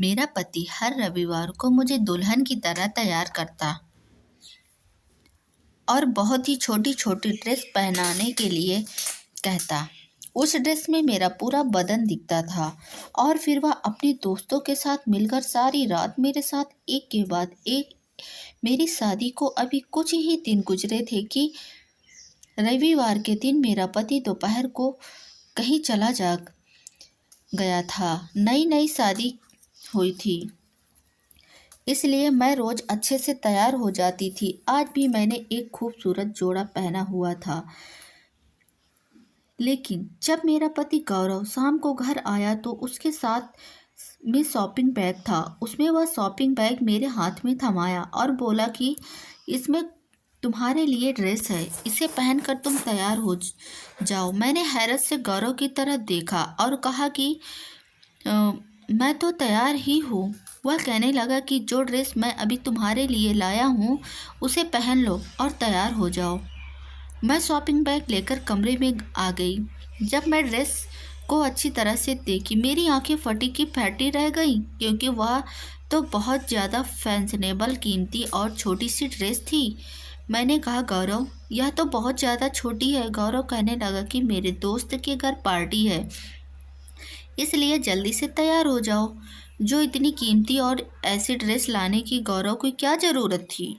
मेरा पति हर रविवार को मुझे दुल्हन की तरह तैयार करता और बहुत ही छोटी छोटी ड्रेस पहनाने के लिए कहता। उस ड्रेस में मेरा पूरा बदन दिखता था और फिर वह अपने दोस्तों के साथ मिलकर सारी रात मेरे साथ एक के बाद एक। मेरी शादी को अभी कुछ ही दिन गुजरे थे कि रविवार के दिन मेरा पति दोपहर को कहीं चला जा गया था। नई नई शादी हुई थी, इसलिए मैं रोज अच्छे से तैयार हो जाती थी। आज भी मैंने एक खूबसूरत जोड़ा पहना हुआ था, लेकिन जब मेरा पति गौरव शाम को घर आया तो उसके साथ में शॉपिंग बैग था। उसमें वह शॉपिंग बैग मेरे हाथ में थमाया और बोला कि इसमें तुम्हारे लिए ड्रेस है, इसे पहनकर तुम तैयार हो जाओ। मैंने हैरत से गौरव की तरफ देखा और कहा कि मैं तो तैयार ही हूँ। वह कहने लगा कि जो ड्रेस मैं अभी तुम्हारे लिए लाया हूँ उसे पहन लो और तैयार हो जाओ। मैं शॉपिंग बैग लेकर कमरे में आ गई। जब मैं ड्रेस को अच्छी तरह से देखी, मेरी आंखें फटी की फटी रह गईं, क्योंकि वह तो बहुत ज़्यादा फैशनेबल, कीमती और छोटी सी ड्रेस थी। मैंने कहा, गौरव यह तो बहुत ज़्यादा छोटी है। गौरव कहने लगा कि मेरे दोस्त के घर पार्टी है, इसलिए जल्दी से तैयार हो जाओ। जो इतनी कीमती और ऐसी ड्रेस लाने की गौरव को क्या ज़रूरत थी?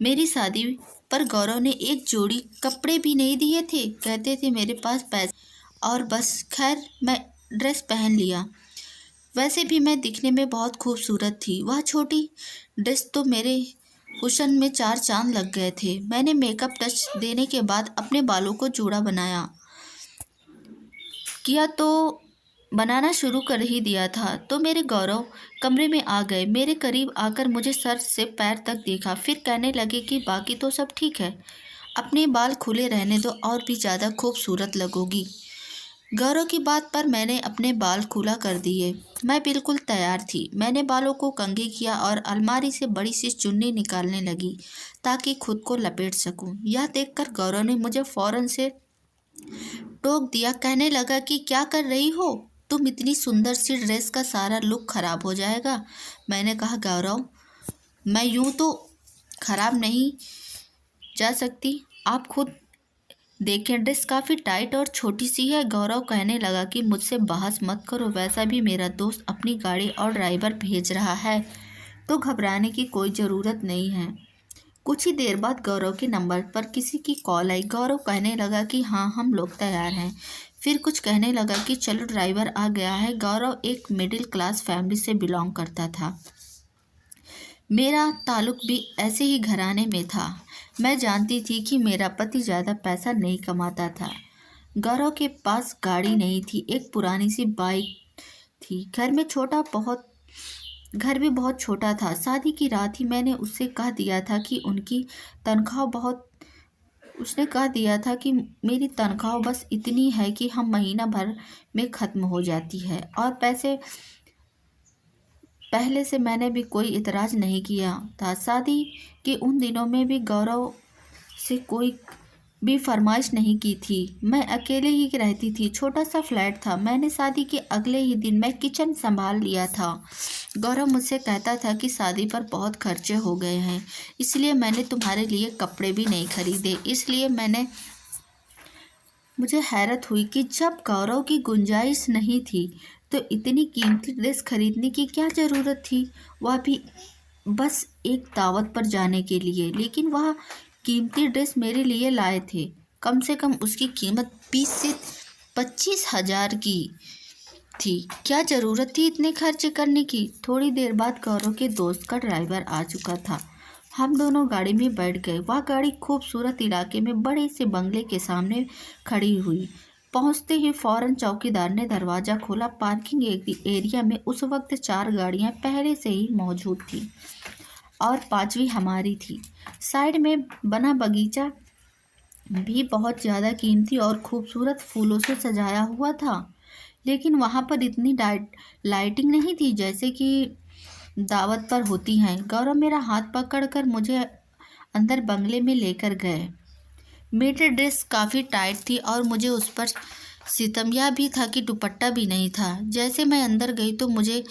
मेरी शादी पर गौरव ने एक जोड़ी कपड़े भी नहीं दिए थे। कहते थे मेरे पास पैसे और बस। खैर, मैं ड्रेस पहन लिया। वैसे भी मैं दिखने में बहुत खूबसूरत थी। वह छोटी ड्रेस तो मेरे हुस्न में चार चांद लग गए थे। मैंने मेकअप टच देने के बाद अपने बालों को जूड़ा बनाना शुरू कर ही दिया था तो मेरे गौरव कमरे में आ गए। मेरे करीब आकर मुझे सर से पैर तक देखा, फिर कहने लगे कि बाकी तो सब ठीक है, अपने बाल खुले रहने दो और भी ज़्यादा खूबसूरत लगोगी। गौरव की बात पर मैंने अपने बाल खुला कर दिए। मैं बिल्कुल तैयार थी। मैंने बालों को कंघी किया और अलमारी से बड़ी सी चुन्नी निकालने लगी ताकि खुद को लपेट सकूं। यह देखकर गौरव ने मुझे फौरन से टोक दिया। कहने लगा कि क्या कर रही हो तुम, इतनी सुंदर सी ड्रेस का सारा लुक खराब हो जाएगा। मैंने कहा, गौरव मैं यूं तो खराब नहीं जा सकती, आप खुद देखें, ड्रेस काफ़ी टाइट और छोटी सी है। गौरव कहने लगा कि मुझसे बहस मत करो, वैसा भी मेरा दोस्त अपनी गाड़ी और ड्राइवर भेज रहा है तो घबराने की कोई ज़रूरत नहीं है। कुछ ही देर बाद गौरव के नंबर पर किसी की कॉल आई। गौरव कहने लगा कि हाँ, हम लोग तैयार हैं। फिर कुछ कहने लगा कि चलो ड्राइवर आ गया है। गौरव एक मिडिल क्लास फैमिली से बिलोंग करता था। मेरा ताल्लुक भी ऐसे ही घराने में था। मैं जानती थी कि मेरा पति ज़्यादा पैसा नहीं कमाता था। गौरव के पास गाड़ी नहीं थी, एक पुरानी सी बाइक थी। घर भी बहुत छोटा था। शादी की रात ही मैंने उससे कह दिया था कि उसने कह दिया था कि मेरी तनख्वाह बस इतनी है कि हम महीना भर में ख़त्म हो जाती है, और पहले से मैंने भी कोई इतराज़ नहीं किया था। शादी के उन दिनों में भी गौरव से कोई भी फरमाइश नहीं की थी। मैं अकेले ही रहती थी, छोटा सा फ्लैट था। मैंने शादी के अगले ही दिन मैं किचन संभाल लिया था। गौरव मुझसे कहता था कि शादी पर बहुत खर्चे हो गए हैं, इसलिए मैंने तुम्हारे लिए कपड़े भी नहीं खरीदे। मुझे हैरत हुई कि जब गौरव की गुंजाइश नहीं थी तो इतनी कीमती ड्रेस खरीदने की क्या ज़रूरत थी, वह भी बस एक दावत पर जाने के लिए। लेकिन वह कीमती ड्रेस मेरे लिए लाए थे। कम से कम उसकी कीमत 20 से 25 हज़ार की थी। क्या ज़रूरत थी इतने खर्चे करने की? थोड़ी देर बाद गौरव के दोस्त का ड्राइवर आ चुका था। हम दोनों गाड़ी में बैठ गए। वह गाड़ी खूबसूरत इलाके में बड़े से बंगले के सामने खड़ी हुई। पहुंचते ही फौरन चौकीदार ने दरवाज़ा खोला। पार्किंग एरिया में उस वक्त 4 गाड़ियां पहले से ही मौजूद थी और 5वीं हमारी थी। साइड में बना बगीचा भी बहुत ज़्यादा कीमती और खूबसूरत फूलों से सजाया हुआ था, लेकिन वहाँ पर इतनी लाइटिंग नहीं थी जैसे कि दावत पर होती हैं। गौरव मेरा हाथ पकड़कर मुझे अंदर बंगले में लेकर गए। मेरी ड्रेस काफ़ी टाइट थी और मुझे उस पर सितम यह भी था कि दुपट्टा भी नहीं था। जैसे मैं अंदर गई तो मुझे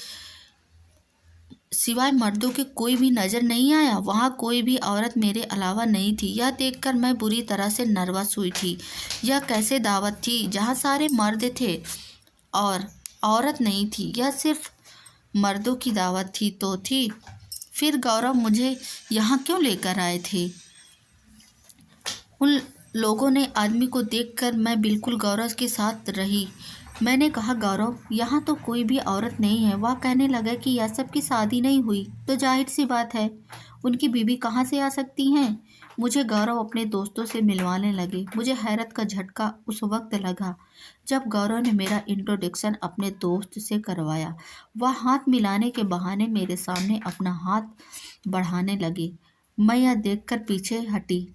सिवाय मर्दों के कोई भी नजर नहीं आया। वहाँ कोई भी औरत मेरे अलावा नहीं थी। यह देखकर मैं बुरी तरह से नर्वस हुई थी। यह कैसे दावत थी जहाँ सारे मर्द थे और औरत नहीं थी? यह सिर्फ मर्दों की दावत थी तो थी। फिर गौरव मुझे यहाँ क्यों लेकर आए थे? उन लोगों ने आदमी को देखकर मैं बिल्कुल गौरव के साथ रही। मैंने कहा, गौरव यहाँ तो कोई भी औरत नहीं है। वह कहने लगा कि यह सब की शादी नहीं हुई तो जाहिर सी बात है उनकी बीवी कहाँ से आ सकती हैं। मुझे गौरव अपने दोस्तों से मिलवाने लगे। मुझे हैरत का झटका उस वक्त लगा जब गौरव ने मेरा इंट्रोडक्शन अपने दोस्त से करवाया। वह हाथ मिलाने के बहाने मेरे सामने अपना हाथ बढ़ाने लगे। मैं यह देखकर पीछे हटी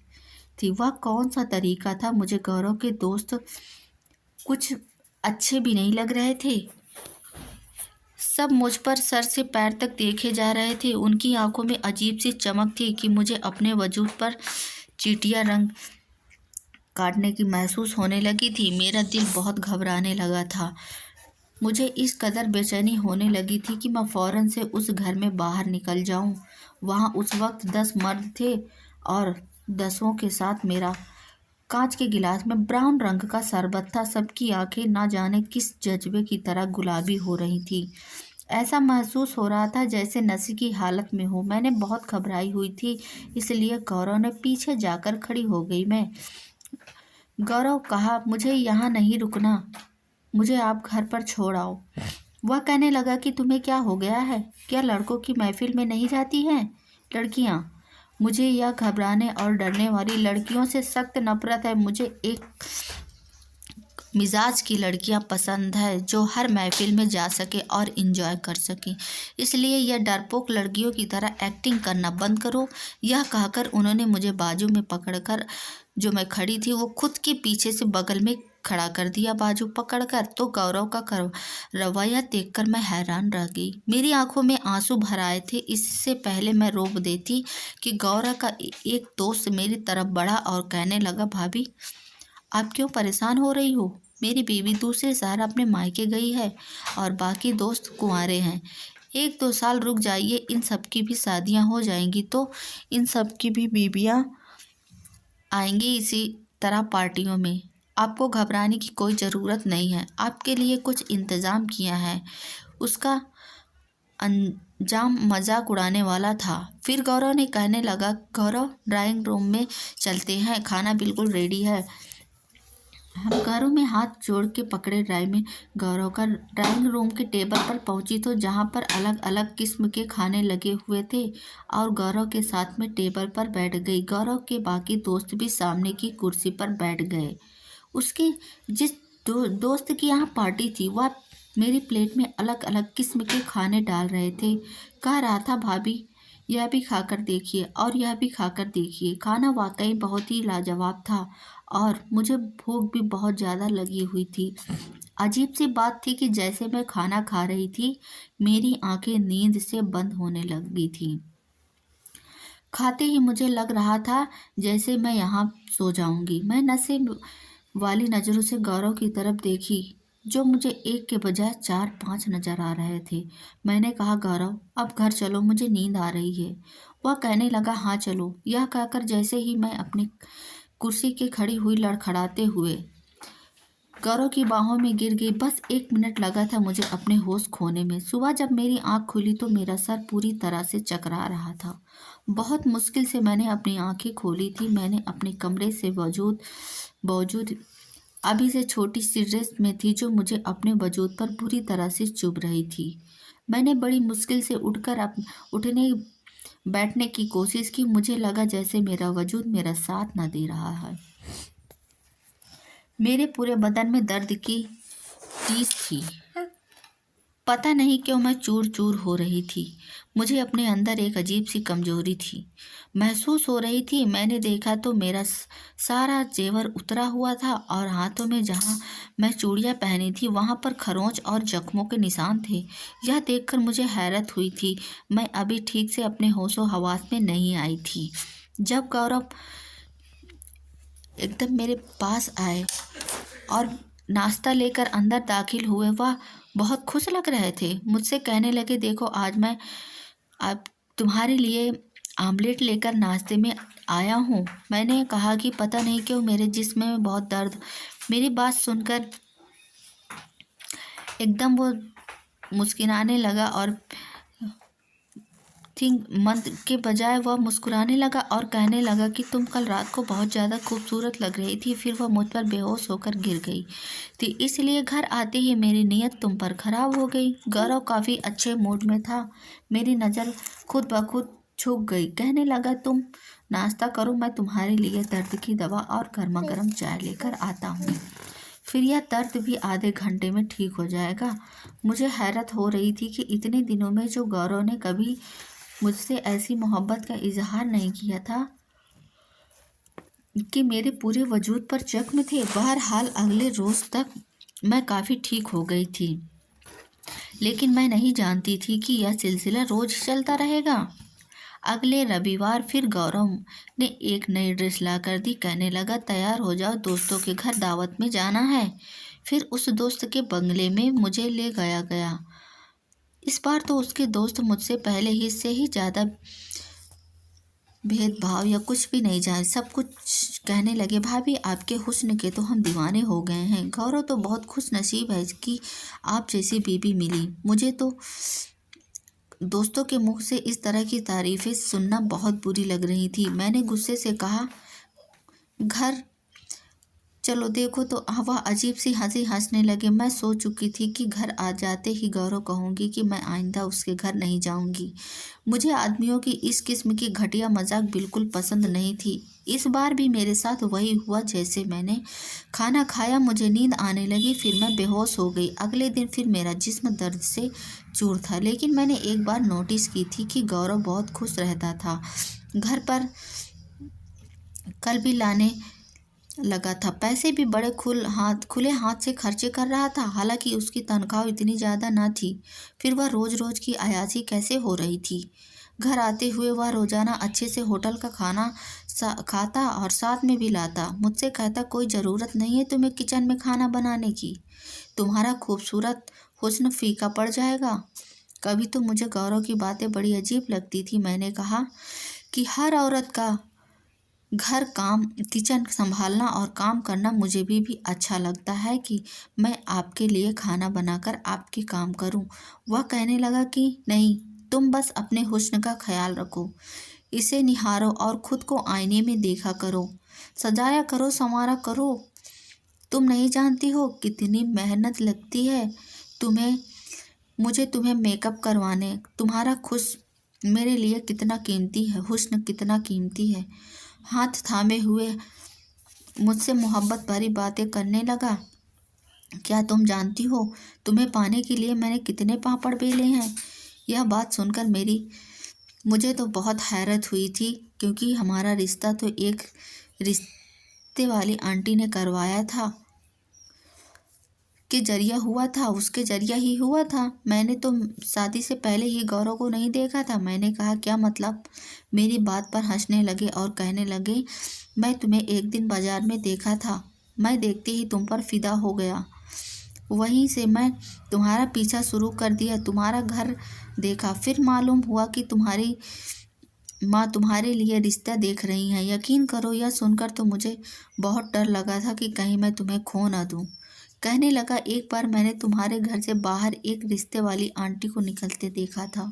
थी। वह कौन सा तरीका था? मुझे गौरव के दोस्त कुछ अच्छे भी नहीं लग रहे थे। सब मुझ पर सर से पैर तक देखे जा रहे थे। उनकी आंखों में अजीब सी चमक थी कि मुझे अपने वजूद पर चींटियां रंग काटने की महसूस होने लगी थी। मेरा दिल बहुत घबराने लगा था। मुझे इस कदर बेचैनी होने लगी थी कि मैं फ़ौरन से उस घर में बाहर निकल जाऊं। वहाँ उस वक्त 10 मर्द थे और 10 के साथ मेरा कांच के गिलास में ब्राउन रंग का शरबत था। सबकी आंखें ना जाने किस जज्बे की तरह गुलाबी हो रही थी। ऐसा महसूस हो रहा था जैसे नशे की हालत में हो। मैंने बहुत घबराई हुई थी, इसलिए गौरव ने पीछे जाकर खड़ी हो गई। मैं गौरव कहा, मुझे यहाँ नहीं रुकना, मुझे आप घर पर छोड़ आओ। वह कहने लगा कि तुम्हें क्या हो गया है? क्या लड़कों की महफिल में नहीं जाती हैं लड़कियाँ? मुझे यह घबराने और डरने वाली लड़कियों से सख्त नफरत है। मुझे एक मिजाज की लड़कियां पसंद है जो हर महफिल में जा सके और इंजॉय कर सके। इसलिए यह डरपोक लड़कियों की तरह एक्टिंग करना बंद करो। यह कहकर उन्होंने मुझे बाजू में पकड़कर, जो मैं खड़ी थी वो खुद के पीछे से बगल में खड़ा कर दिया बाजू पकड़कर। तो गौरव का रवैया देखकर मैं हैरान रह गई। मेरी आंखों में आंसू भर आए थे। इससे पहले मैं रोक देती कि गौरव का एक दोस्त मेरी तरफ बढ़ा और कहने लगा, भाभी आप क्यों परेशान हो रही हो? मेरी बीवी दूसरे शहर अपने मायके गई है और बाकी दोस्त कुंवारे हैं। 1-2 साल रुक जाइए, इन सब की भी शादियां हो जाएंगी तो इन सब की भी बीबियां आएंगी इसी तरह पार्टियों में। आपको घबराने की कोई ज़रूरत नहीं है। आपके लिए कुछ इंतज़ाम किया है। उसका अंजाम मजाक उड़ाने वाला था। फिर गौरव ने कहने लगा, गौरव ड्राइंग रूम में चलते हैं, खाना बिल्कुल रेडी है। हम घरों में हाथ जोड़ के पकड़े गौरव का ड्राइंग रूम के टेबल पर पहुंची तो जहां पर अलग अलग किस्म के खाने लगे हुए थे और गौरव के साथ में टेबल पर बैठ गई। गौरव के बाकी दोस्त भी सामने की कुर्सी पर बैठ गए। उसके जिस दोस्त की यहाँ पार्टी थी वह मेरी प्लेट में अलग अलग किस्म के खाने डाल रहे थे। कह रहा था, भाभी यह भी खाकर देखिए और यह भी खाकर देखिए। खाना वाकई बहुत ही लाजवाब था और मुझे भूख भी बहुत ज़्यादा लगी हुई थी। अजीब सी बात थी कि जैसे मैं खाना खा रही थी मेरी आंखें नींद से बंद होने लगी थी। खाते ही मुझे लग रहा था जैसे मैं यहाँ सो जाऊंगी। मैं नशे वाली नज़रों से गौरव की तरफ देखी जो मुझे एक के बजाय 4-5 नजर आ रहे थे। मैंने कहा, गौरव अब घर चलो, मुझे नींद आ रही है। वह कहने लगा, हाँ चलो। यह कहकर जैसे ही मैं अपनी कुर्सी के खड़ी हुई लड़खड़ाते हुए गौरव की बाहों में गिर गई। बस 1 मिनट लगा था मुझे अपने होश खोने में। सुबह जब मेरी आंख खुली तो मेरा सर पूरी तरह से चकरा रहा था। बहुत मुश्किल से मैंने अपनी आंखें खोली थी। मैंने अपने कमरे से बावजूद अभी से छोटी सी ड्रेस में थी जो मुझे अपने वजूद पर बुरी तरह से चुभ रही थी। मैंने बड़ी मुश्किल से उठकर उठने बैठने की कोशिश की। मुझे लगा जैसे मेरा वजूद मेरा साथ न दे रहा है। मेरे पूरे बदन में दर्द की टीस थी। पता नहीं क्यों मैं चूर चूर हो रही थी। मुझे अपने अंदर एक अजीब सी कमजोरी थी महसूस हो रही थी। मैंने देखा तो मेरा सारा जेवर उतरा हुआ था और हाथों में जहाँ मैं चूड़ियाँ पहनी थी वहाँ पर खरोंच और जख्मों के निशान थे। यह देखकर मुझे हैरत हुई थी। मैं अभी ठीक से अपने होशो हवास में नहीं आई थी जब गौरव एकदम मेरे पास आए और नाश्ता लेकर अंदर दाखिल हुए। वह बहुत खुश लग रहे थे। मुझसे कहने लगे, देखो आज मैं आप तुम्हारे लिए आमलेट लेकर नाश्ते में आया हूँ। मैंने कहा कि पता नहीं क्यों मेरे जिस्म में बहुत दर्द। मेरी बात सुनकर एकदम वो मुस्कुराने लगा और थिंक मंथ के बजाय वह मुस्कुराने लगा और कहने लगा कि तुम कल रात को बहुत ज़्यादा खूबसूरत लग रही थी। फिर वह मुझ पर बेहोश होकर गिर गई थी, इसलिए घर आते ही मेरी नीयत तुम पर खराब हो गई। गौरव काफ़ी अच्छे मूड में था। मेरी नज़र खुद ब खुद झुक गई। कहने लगा, तुम नाश्ता करो, मैं तुम्हारे लिए दर्द की दवा और गर्मा गर्म चाय लेकर आता हूँ। फिर यह दर्द भी आधे घंटे में ठीक हो जाएगा। मुझे हैरत हो रही थी कि इतने दिनों में जो गौरव ने कभी मुझसे ऐसी मोहब्बत का इजहार नहीं किया था कि मेरे पूरे वजूद पर जख्म थे। बहरहाल अगले रोज तक मैं काफ़ी ठीक हो गई थी, लेकिन मैं नहीं जानती थी कि यह सिलसिला रोज चलता रहेगा। अगले रविवार फिर गौरव ने एक नई ड्रेस ला कर दी। कहने लगा, तैयार हो जाओ, दोस्तों के घर दावत में जाना है। फिर उस दोस्त के बंगले में मुझे ले गया। इस बार तो उसके दोस्त मुझसे पहले ही से ही ज़्यादा भेदभाव या कुछ भी नहीं जाने, सब कुछ कहने लगे, भाभी आपके हुस्न के तो हम दीवाने हो गए हैं। गौरव तो बहुत खुश नसीब है कि आप जैसी बीबी मिली। मुझे तो दोस्तों के मुख से इस तरह की तारीफ़ें सुनना बहुत बुरी लग रही थी। मैंने गुस्से से कहा, घर चलो देखो तो। वह अजीब सी हंसी हंसने लगे। मैं सोच चुकी थी कि घर आ जाते ही गौरव कहूँगी कि मैं आइंदा उसके घर नहीं जाऊँगी। मुझे आदमियों की इस किस्म की घटिया मजाक बिल्कुल पसंद नहीं थी। इस बार भी मेरे साथ वही हुआ। जैसे मैंने खाना खाया मुझे नींद आने लगी, फिर मैं बेहोश हो गई। अगले दिन फिर मेरा जिस्म दर्द से चूर था, लेकिन मैंने एक बार नोटिस की थी कि गौरव बहुत खुश रहता था। घर पर कल भी लाने लगा था। पैसे भी बड़े खुले हाथ से खर्चे कर रहा था, हालांकि उसकी तनख्वाह इतनी ज़्यादा न थी। फिर वह रोज़ रोज़ की अयाशी कैसे हो रही थी। घर आते हुए वह रोज़ाना अच्छे से होटल का खाना खाता और साथ में भी लाता। मुझसे कहता, कोई ज़रूरत नहीं है तुम्हें किचन में खाना बनाने की, तुम्हारा खूबसूरत हुस्न फीका पड़ जाएगा। कभी तो मुझे गौरव की बातें बड़ी अजीब लगती थी। मैंने कहा कि हर औरत का घर काम किचन संभालना और काम करना मुझे भी अच्छा लगता है कि मैं आपके लिए खाना बनाकर आपके काम करूं। वह कहने लगा कि नहीं, तुम बस अपने हुस्न का ख्याल रखो, इसे निहारो और खुद को आईने में देखा करो, सजाया करो, संवारा करो। तुम नहीं जानती हो कितनी मेहनत लगती है तुम्हें मेकअप करवाने। तुम्हारा खुश मेरे लिए कितना कीमती है, हुस्न कितना कीमती है। हाथ थामे हुए मुझसे मोहब्बत भरी बातें करने लगा। क्या तुम जानती हो तुम्हें पाने के लिए मैंने कितने पापड़ बेले हैं। यह बात सुनकर मुझे तो बहुत हैरत हुई थी, क्योंकि हमारा रिश्ता तो एक रिश्ते वाली आंटी ने करवाया था के जरिया हुआ था, उसके जरिया ही हुआ था। मैंने तो शादी से पहले ही गौरव को नहीं देखा था। मैंने कहा, क्या मतलब। मेरी बात पर हंसने लगे और कहने लगे, मैं तुम्हें एक दिन बाजार में देखा था, मैं देखते ही तुम पर फिदा हो गया। वहीं से मैं तुम्हारा पीछा शुरू कर दिया। तुम्हारा घर देखा, फिर मालूम हुआ कि तुम्हारी माँ तुम्हारे लिए रिश्ता देख रही हैं। यकीन करो, यह सुनकर तो मुझे बहुत डर लगा था कि कहीं मैं तुम्हें खो ना दूँ। कहने लगा, एक बार मैंने तुम्हारे घर से बाहर एक रिश्ते वाली आंटी को निकलते देखा था।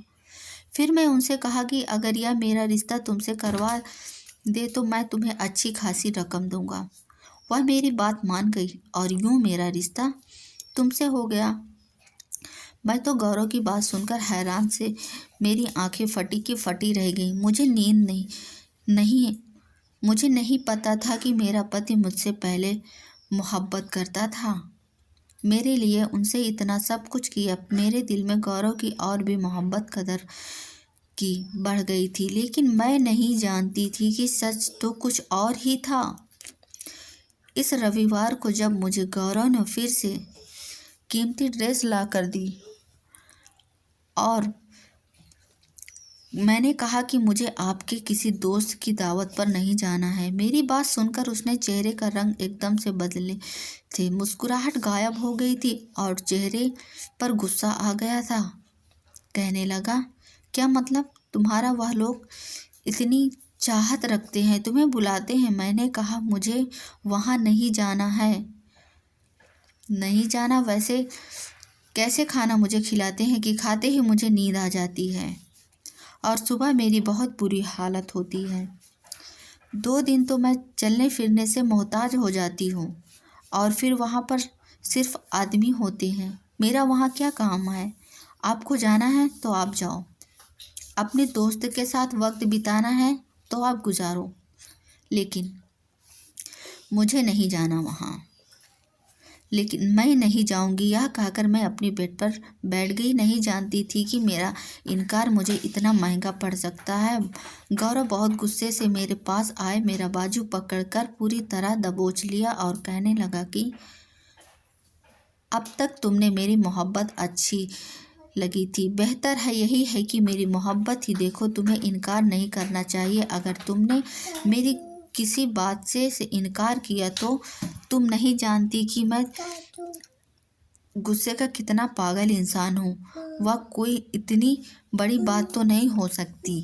फिर मैं उनसे कहा कि अगर यह मेरा रिश्ता तुमसे करवा दे तो मैं तुम्हें अच्छी खासी रकम दूंगा। वह मेरी बात मान गई और यूं मेरा रिश्ता तुमसे हो गया। मैं तो गौरव की बात सुनकर हैरान से मेरी आंखें फटी की फटी रह गई। मुझे नींद नहीं मुझे नहीं पता था कि मेरा पति मुझसे पहले मोहब्बत करता था। मेरे लिए उनसे इतना सब कुछ किया। मेरे दिल में गौरव की और भी मोहब्बत कदर की बढ़ गई थी, लेकिन मैं नहीं जानती थी कि सच तो कुछ और ही था। इस रविवार को जब मुझे गौरव ने फिर से कीमती ड्रेस ला कर दी और मैंने कहा कि मुझे आपके किसी दोस्त की दावत पर नहीं जाना है। मेरी बात सुनकर उसने चेहरे का रंग एकदम से बदले थे, मुस्कुराहट गायब हो गई थी और चेहरे पर गुस्सा आ गया था। कहने लगा, क्या मतलब? तुम्हारा वह लोग इतनी चाहत रखते हैं, तुम्हें बुलाते हैं। मैंने कहा, मुझे वहाँ नहीं जाना है। नहीं जाना? वैसे कैसे खाना मुझे खिलाते हैं कि खाते ही मुझे नींद आ जाती है और सुबह मेरी बहुत बुरी हालत होती है। 2 दिन तो मैं चलने फिरने से मोहताज हो जाती हूँ और फिर वहाँ पर सिर्फ आदमी होते हैं। मेरा वहाँ क्या काम है? आपको जाना है तो आप जाओ, अपने दोस्त के साथ वक्त बिताना है तो आप गुजारो, लेकिन मुझे नहीं जाना वहाँ। लेकिन मैं नहीं जाऊंगी, यह कहकर मैं अपनी बेड पर बैठ गई। नहीं जानती थी कि मेरा इनकार मुझे इतना महंगा पड़ सकता है। गौरव बहुत गुस्से से मेरे पास आए, मेरा बाजू पकड़कर पूरी तरह दबोच लिया और कहने लगा कि अब तक तुमने मेरी मोहब्बत अच्छी लगी थी, बेहतर है यही है कि मेरी मोहब्बत ही देखो। तुम्हें इनकार नहीं करना चाहिए। अगर तुमने मेरी किसी बात से इनकार किया तो तुम नहीं जानती कि मैं गुस्से का कितना पागल इंसान हूँ। वह कोई इतनी बड़ी बात तो नहीं हो सकती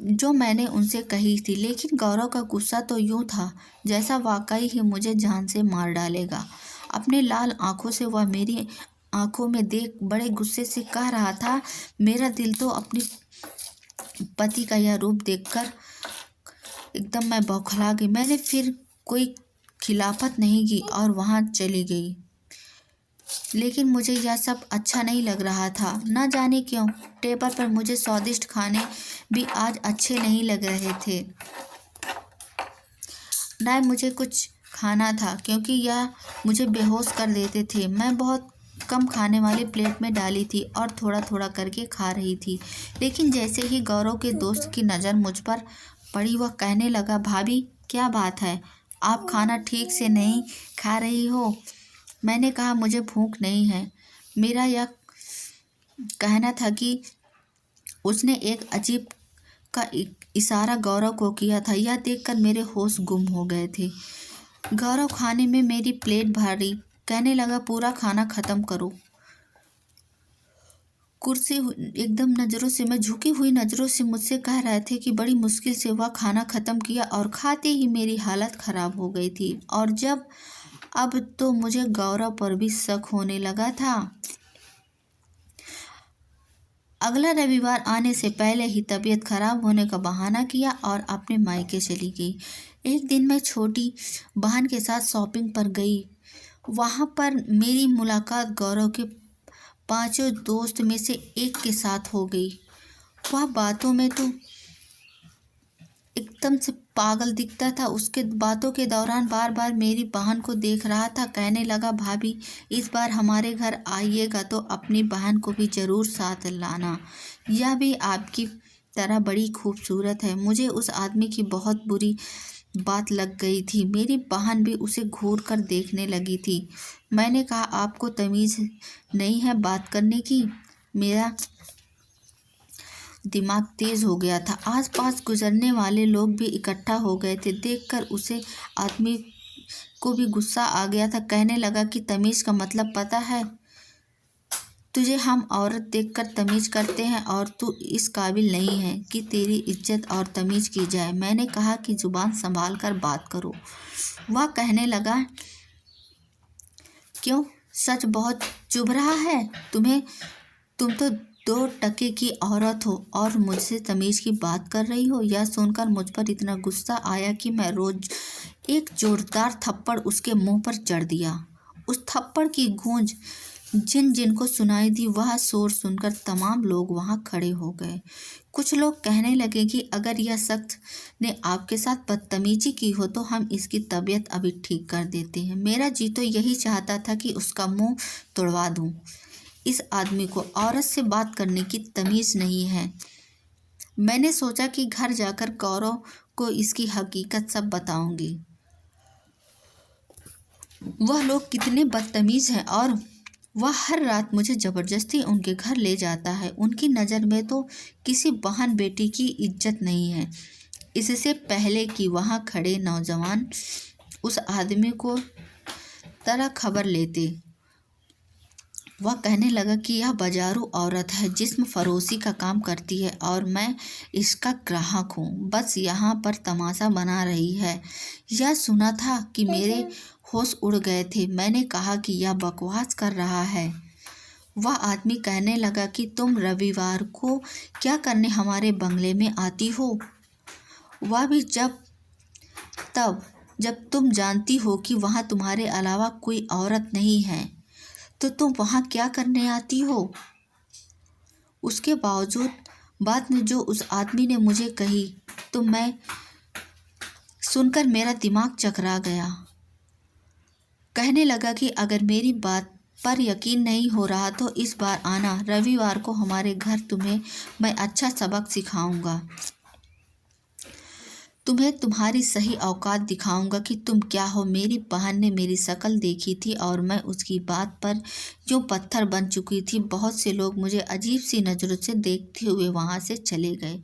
जो मैंने उनसे कही थी। लेकिन गौरव का गुस्सा तो यूँ था जैसा वाकई ही मुझे जान से मार डालेगा। अपने लाल आंखों से वह मेरी आंखों में देख बड़े गुस्से से कह रहा था। मेरा दिल तो अपने पति का यह रूप देखकर एकदम मैं बौखला गई। मैंने फिर कोई खिलाफत नहीं की और वहाँ चली गई। लेकिन मुझे यह सब अच्छा नहीं लग रहा था, न जाने क्यों। टेबल पर मुझे स्वादिष्ट खाने भी आज अच्छे नहीं लग रहे थे। न मुझे कुछ खाना था क्योंकि यह मुझे बेहोश कर देते थे। मैं बहुत कम खाने वाली प्लेट में डाली थी और थोड़ा थोड़ा करके खा रही थी। लेकिन जैसे ही गौरव के दोस्त की नज़र मुझ पर पड़ी, वह कहने लगा, भाभी क्या बात है, आप खाना ठीक से नहीं खा रही हो? मैंने कहा, मुझे भूख नहीं है। मेरा यह कहना था कि उसने एक अजीब का इशारा गौरव को किया था। यह देखकर मेरे होश गुम हो गए थे। गौरव खाने में मेरी प्लेट भारी, कहने लगा, पूरा खाना ख़त्म करो। कुर्सी एकदम नज़रों से मैं झुकी हुई नज़रों से मुझसे कह रहे थे कि बड़ी मुश्किल से वह खाना ख़त्म किया और खाते ही मेरी हालत ख़राब हो गई थी। और अब तो मुझे गौरव पर भी शक होने लगा था। अगला रविवार आने से पहले ही तबीयत खराब होने का बहाना किया और अपने मायके चली गई। एक दिन मैं छोटी बहन के साथ शॉपिंग पर गई। वहाँ पर मेरी मुलाकात गौरव के 5 दोस्त में से एक के साथ हो गई। वह बातों में तो एकदम से पागल दिखता था। उसके बातों के दौरान बार बार मेरी बहन को देख रहा था। कहने लगा, भाभी इस बार हमारे घर आइएगा तो अपनी बहन को भी ज़रूर साथ लाना, यह भी आपकी तरह बड़ी खूबसूरत है। मुझे उस आदमी की बहुत बुरी बात लग गई थी। मेरी बहन भी उसे घूर कर देखने लगी थी। मैंने कहा, आपको तमीज़ नहीं है बात करने की? मेरा दिमाग तेज हो गया था। आसपास गुजरने वाले लोग भी इकट्ठा हो गए थे। देखकर उसे आदमी को भी गुस्सा आ गया था। कहने लगा कि तमीज़ का मतलब पता है तुझे? हम औरत देखकर तमीज़ करते हैं और तू इस काबिल नहीं है कि तेरी इज्जत और तमीज़ की जाए। मैंने कहा कि ज़ुबान संभाल कर बात करो। वह कहने लगा, क्यों, सच बहुत चुभ रहा है तुम्हें? तुम तो 2 टके की औरत हो और मुझसे तमीज़ की बात कर रही हो। यह सुनकर मुझ पर इतना गुस्सा आया कि मैं रोज एक जोरदार थप्पड़ उसके मुंह पर जड़ दिया। उस थप्पड़ की गूंज जिन जिन को सुनाई दी, वह शोर सुनकर तमाम लोग वहां खड़े हो गए। कुछ लोग कहने लगे कि अगर यह शख्स ने आपके साथ बदतमीजी की हो तो हम इसकी तबीयत अभी ठीक कर देते हैं। मेरा जी तो यही चाहता था कि उसका मुंह तोड़वा दूं। इस आदमी को औरत से बात करने की तमीज़ नहीं है। मैंने सोचा कि घर जाकर गौरव को इसकी हकीकत सब बताऊंगी। वह लोग कितने बदतमीज़ हैं और वह हर रात मुझे जबरदस्ती उनके घर ले जाता है। उनकी नज़र में तो किसी बहन बेटी की इज्जत नहीं है। इससे पहले कि वहाँ खड़े नौजवान उस आदमी को तरह खबर लेते, वह कहने लगा कि यह बाजारू औरत है, जिस्म फरोशी का काम करती है और मैं इसका ग्राहक हूँ, बस यहाँ पर तमाशा बना रही है। यह सुना था कि मेरे होश उड़ गए थे। मैंने कहा कि यह बकवास कर रहा है। वह आदमी कहने लगा कि तुम रविवार को क्या करने हमारे बंगले में आती हो, वह भी जब तुम जानती हो कि वहाँ तुम्हारे अलावा कोई औरत नहीं है, तो तुम वहाँ क्या करने आती हो। उसके बावजूद बात में जो उस आदमी ने मुझे कही, तो मैं सुनकर मेरा दिमाग चकरा गया। कहने लगा कि अगर मेरी बात पर यकीन नहीं हो रहा तो इस बार आना, रविवार को हमारे घर, तुम्हें मैं अच्छा सबक सिखाऊंगा। तुम्हें तुम्हारी सही औकात दिखाऊंगा कि तुम क्या हो। मेरी बहन ने मेरी शक्ल देखी थी और मैं उसकी बात पर यूँ पत्थर बन चुकी थी। बहुत से लोग मुझे अजीब सी नज़रों से देखते हुए वहाँ से चले गए।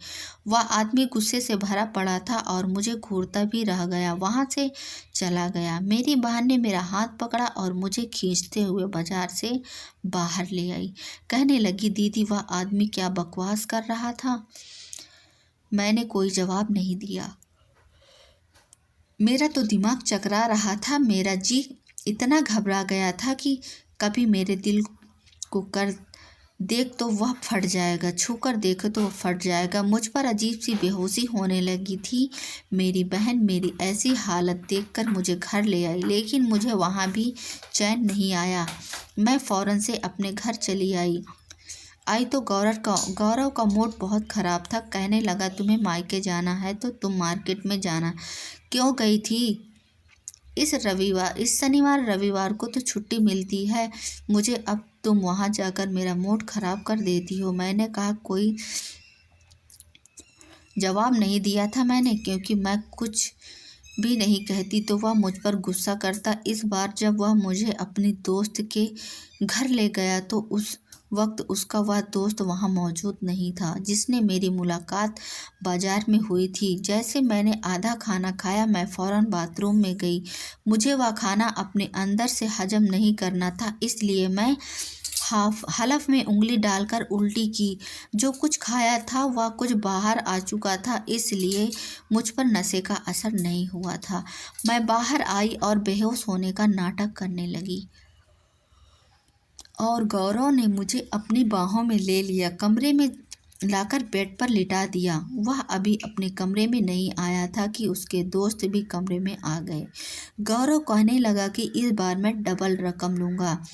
वह आदमी गुस्से से भरा पड़ा था और मुझे घूरता भी रह गया, वहाँ से चला गया। मेरी बहन ने मेरा हाथ पकड़ा और मुझे खींचते हुए बाजार से बाहर ले आई। कहने लगी, दीदी वह आदमी क्या बकवास कर रहा था। मैंने कोई जवाब नहीं दिया। मेरा तो दिमाग चकरा रहा था। मेरा जी इतना घबरा गया था कि कभी मेरे दिल को कर देख तो वह फट जाएगा, छूकर देखो तो वह फट जाएगा। मुझ पर अजीब सी बेहोशी होने लगी थी। मेरी बहन मेरी ऐसी हालत देखकर मुझे घर ले आई, लेकिन मुझे वहाँ भी चैन नहीं आया। मैं फ़ौरन से अपने घर चली आई तो गौरव का मूड बहुत ख़राब था। कहने लगा, तुम्हें मायके जाना है तो तुम मार्केट में जाना। क्यों गई थी? इस शनिवार रविवार को तो छुट्टी मिलती है मुझे। अब तुम वहाँ जाकर मेरा मूड ख़राब कर देती हो। मैंने कहा, कोई जवाब नहीं दिया था मैंने, क्योंकि मैं कुछ भी नहीं कहती तो वह मुझ पर गुस्सा करता। इस बार जब वह मुझे अपनी दोस्त के घर ले गया तो उस वक्त उसका वह दोस्त वहाँ मौजूद नहीं था जिसने मेरी मुलाकात बाजार में हुई थी। जैसे मैंने आधा खाना खाया, मैं फ़ौरन बाथरूम में गई। मुझे वह खाना अपने अंदर से हजम नहीं करना था, इसलिए मैं हलफ में उंगली डालकर उल्टी की। जो कुछ खाया था वह कुछ बाहर आ चुका था, इसलिए मुझ पर नशे का असर नहीं हुआ था। मैं बाहर आई और बेहोश होने का नाटक करने लगी और गौरव ने मुझे अपनी बाहों में ले लिया, कमरे में लाकर बेड पर लिटा दिया। वह अभी अपने कमरे में नहीं आया था कि उसके दोस्त भी कमरे में आ गए। गौरव कहने लगा कि इस बार मैं डबल रकम लूँगा।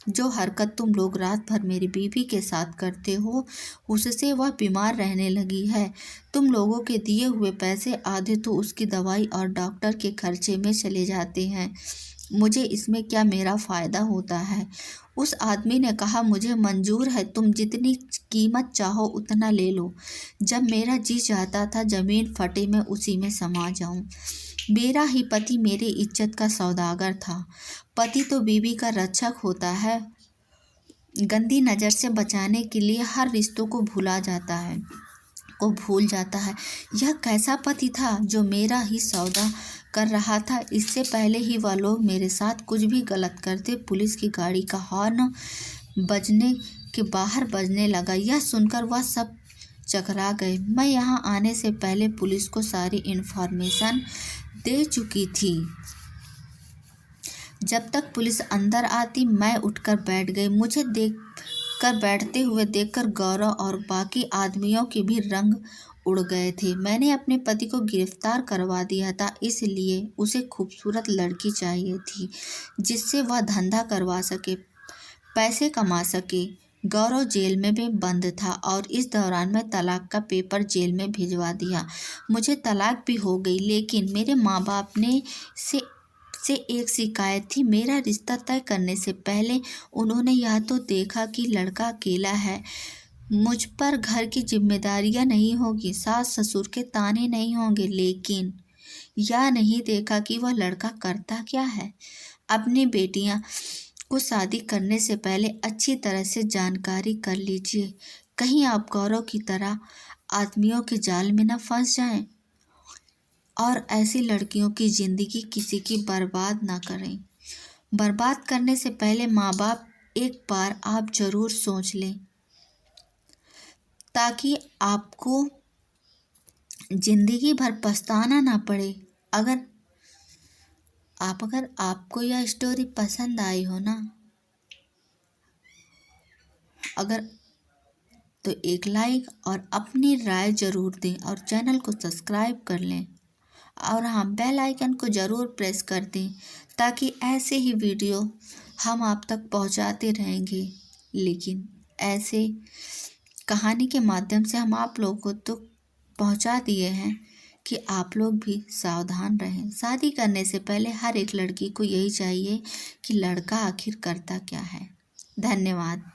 जो हरकत तुम लोग रात भर मेरी बीवी के साथ करते हो, उससे वह बीमार रहने लगी है। तुम लोगों के दिए हुए पैसे आधे तो उसकी दवाई और डॉक्टर के खर्चे में चले जाते हैं। मुझे इसमें क्या मेरा फ़ायदा होता है? उस आदमी ने कहा, मुझे मंजूर है, तुम जितनी कीमत चाहो उतना ले लो। जब मेरा जी चाहता था ज़मीन फटे मैं उसी में समा जाऊं। मेरा ही पति मेरी इज्जत का सौदागर था। पति तो बीवी का रक्षक होता है। गंदी नज़र से बचाने के लिए हर रिश्तों को भूल जाता है। यह कैसा पति था जो मेरा ही सौदा कर रहा था? इससे पहले ही वह लोग मेरे साथ कुछ भी गलत करते, पुलिस की गाड़ी का हॉर्न बजने के बाहर बजने लगा। यह सुनकर वह सब चकरा गए। मैं यहाँ आने से पहले पुलिस को सारी इन्फॉर्मेशन दे चुकी थी। जब तक पुलिस अंदर आती मैं उठकर बैठ गई। मुझे बैठते हुए देखकर गौरव और बाकी आदमियों के भी रंग उड़ गए थे। मैंने अपने पति को गिरफ्तार करवा दिया था, इसलिए उसे खूबसूरत लड़की चाहिए थी जिससे वह धंधा करवा सके, पैसे कमा सके। गौरव जेल में भी बंद था और इस दौरान मैं तलाक का पेपर जेल में भिजवा दिया। मुझे तलाक भी हो गई, लेकिन मेरे माँ बाप ने से एक शिकायत थी। मेरा रिश्ता तय करने से पहले उन्होंने यह तो देखा कि लड़का अकेला है, मुझ पर घर की जिम्मेदारियां नहीं होगी, सास ससुर के ताने नहीं होंगे, लेकिन यह नहीं देखा कि वह लड़का करता क्या है। अपनी बेटियां को शादी करने से पहले अच्छी तरह से जानकारी कर लीजिए, कहीं आप गौरव की तरह आदमियों के जाल में न फंस जाएं और ऐसी लड़कियों की ज़िंदगी किसी की बर्बाद ना करें। बर्बाद करने से पहले माँ बाप एक बार आप ज़रूर सोच लें, ताकि आपको ज़िंदगी भर पछताना ना पड़े। अगर आपको यह स्टोरी पसंद आई हो ना, अगर तो एक लाइक और अपनी राय ज़रूर दें और चैनल को सब्सक्राइब कर लें और हाँ, बेल आइकन को ज़रूर प्रेस कर दें, ताकि ऐसे ही वीडियो हम आप तक पहुंचाते रहेंगे। लेकिन ऐसे कहानी के माध्यम से हम आप लोगों को तो पहुंचा दिए हैं कि आप लोग भी सावधान रहें। शादी करने से पहले हर एक लड़की को यही चाहिए कि लड़का आखिर करता क्या है। धन्यवाद।